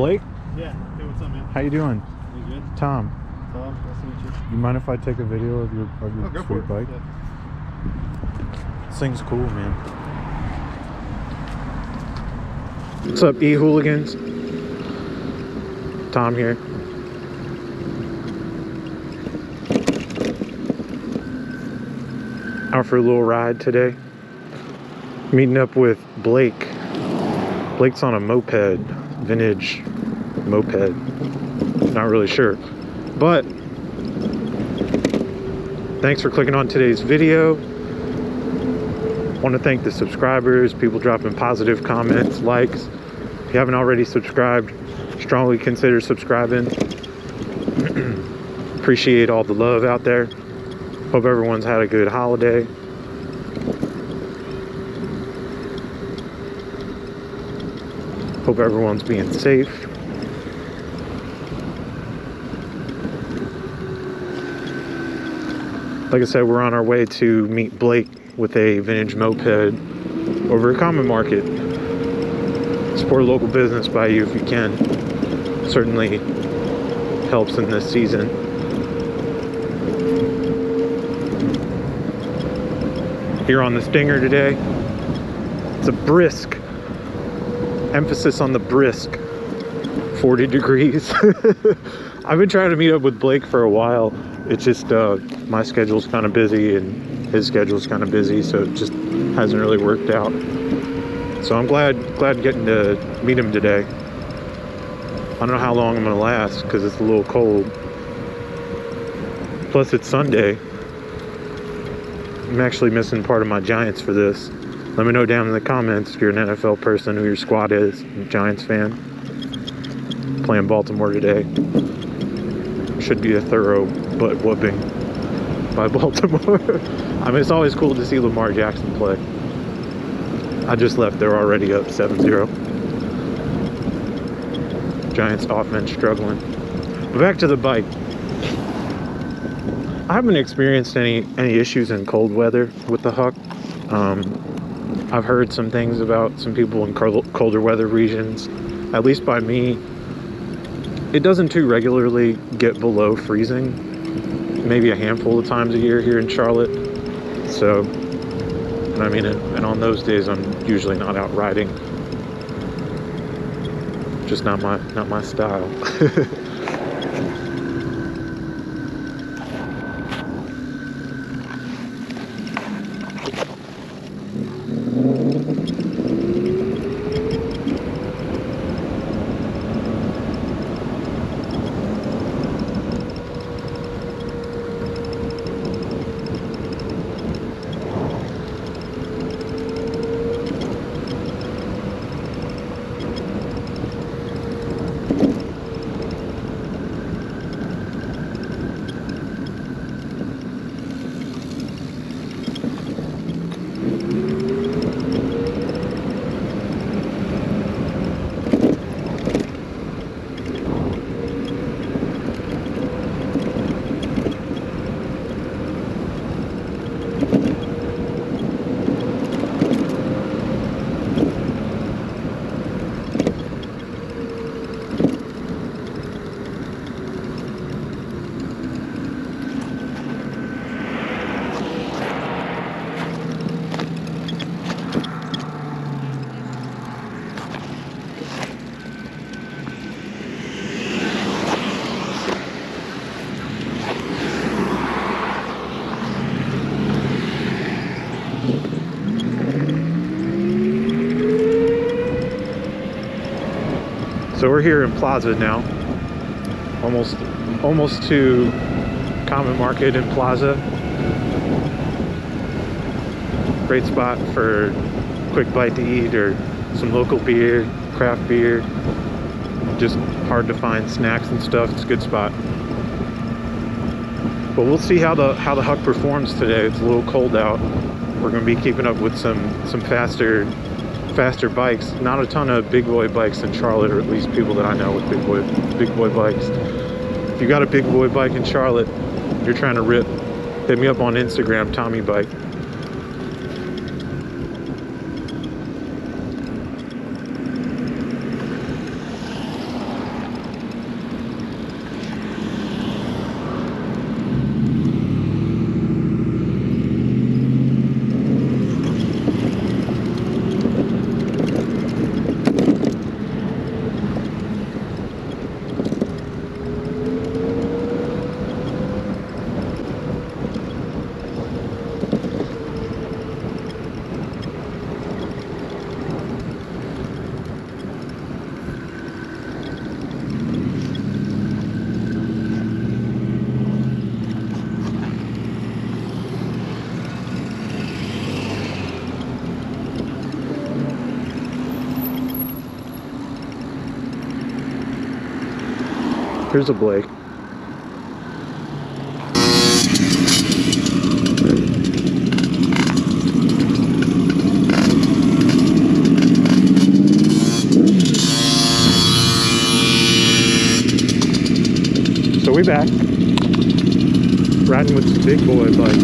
Blake? Yeah. Hey, what's up, man? How you doing? You good? Tom. Tom, nice to meet you. You mind if I take a video of your sweet bike? Yeah. This thing's cool, man. What's up, e-hooligans? Tom here. Out for a little ride today. Meeting up with Blake. Blake's on a moped, vintage moped. Not really sure. But thanks for clicking on today's video. Want to thank the subscribers, people dropping positive comments, likes. If you haven't already subscribed, strongly consider subscribing. Appreciate all the love out there. Hope everyone's had a good holiday. Hope everyone's being safe. Like I said, we're on our way to meet Blake with a vintage moped over at Common Market. Support a local business by you if you can. Certainly helps in this season. Here on the Stinger today. It's a brisk. Emphasis on the brisk. 40 degrees. I've been trying to meet up with Blake for a while. It's just my schedule's kind of busy and his schedule's kind of busy, so it just hasn't really worked out. So I'm glad getting to meet him today. I don't know how long I'm gonna last because it's a little cold. Plus it's Sunday. I'm actually missing part of my Giants for this. Let me know down in the comments if you're an NFL person, who your squad is. I'm a Giants fan. Playing Baltimore today. Should be a thorough butt whooping by Baltimore. I mean, it's always cool to see Lamar Jackson play. I just left, they're already up 7-0. Giants offense struggling. But back to the bike. I haven't experienced any issues in cold weather with the Huck. I've heard some things about some people in colder weather regions. At least by me, it doesn't too regularly get below freezing. Maybe a handful of times a year here in Charlotte. So, I mean, and on those days I'm usually not out riding. Just not my style. So we're here in Plaza now, almost to Common Market in Plaza. Great spot for a quick bite to eat or some local beer, craft beer. Just hard to find snacks and stuff. It's a good spot. But we'll see how the Huck performs today. It's a little cold out. We're going to be keeping up with some faster bikes. Not a ton of big boy bikes in Charlotte, or at least people that I know with big boy bikes. If you got a big boy bike in Charlotte you're trying to rip, hit me up on Instagram, Tommy Bike. Here's a Blake. So we back, riding with the big boy bike.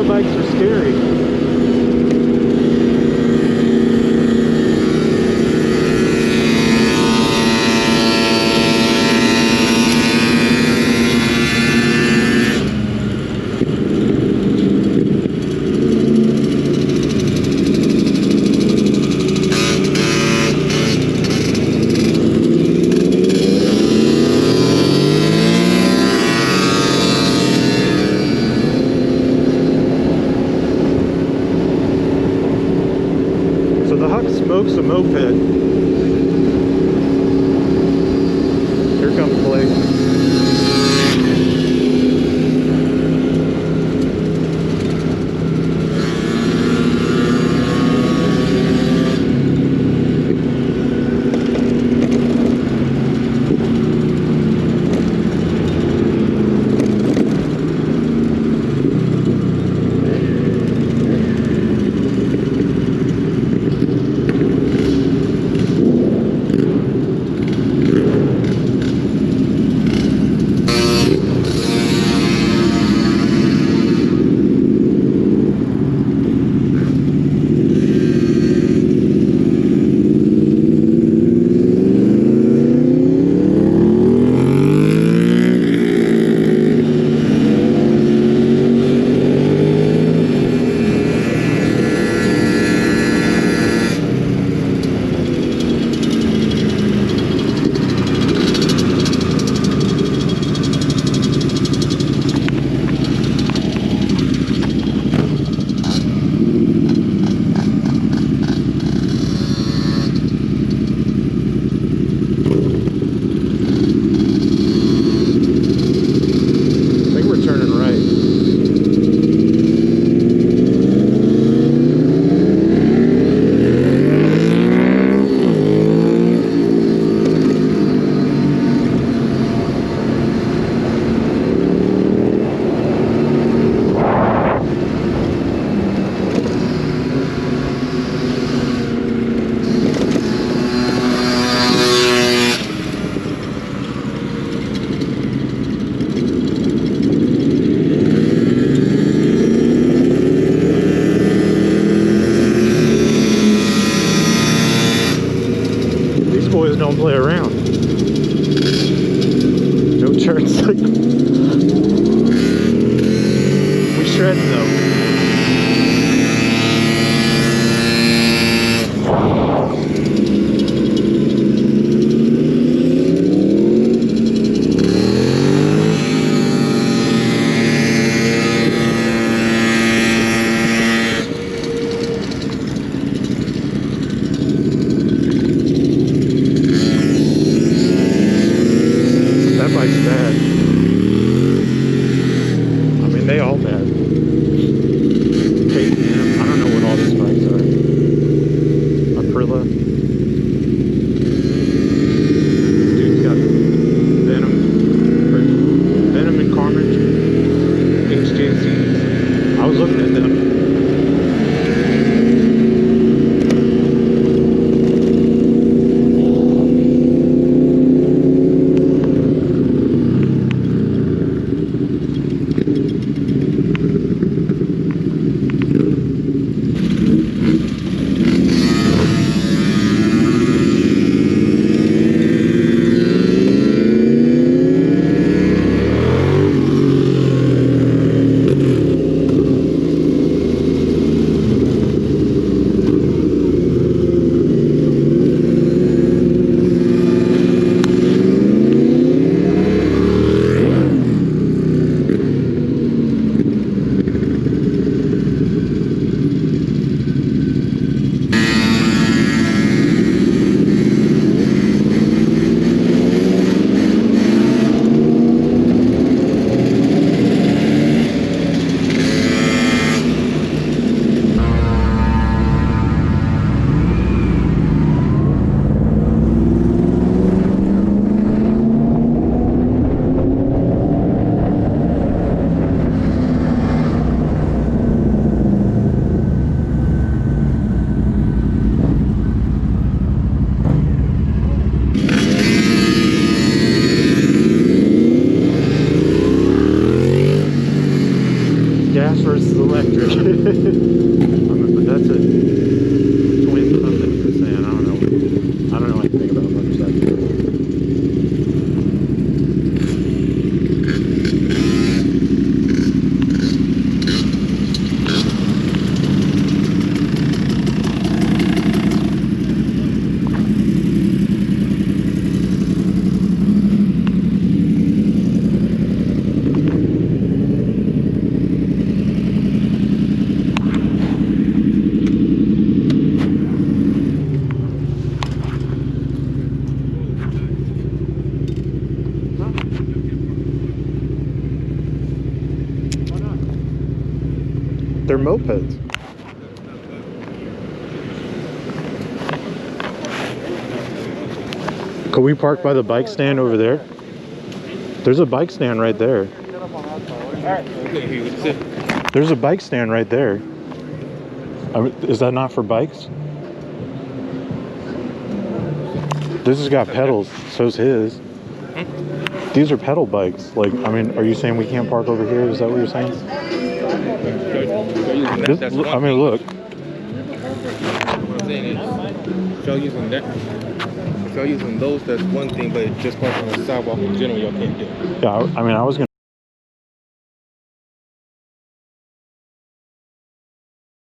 Bikes are scary. The Huck smokes a moped. Here comes Blake. Boys don't play around. No turn signal. We shred though. That bike's bad. I mean, they all bad. I don't know what all these bikes are. Aprilla. Dude's got Venom. electric. I mean, but that's a twin something he was saying. I don't know. I don't know anything about motorcycles. They're mopeds. Could we park by the bike stand over there? There's a bike stand right there. There's a bike stand right there. Is that not for bikes? This has got pedals, so's his. These are pedal bikes. Like, I mean, are you saying we can't park over here? Is that what you're saying? This, I mean, look. What I'm saying is, if y'all using that, if y'all using those, that's one thing, but just parking on the sidewalk in general, y'all can't do. Yeah, I mean, I was gonna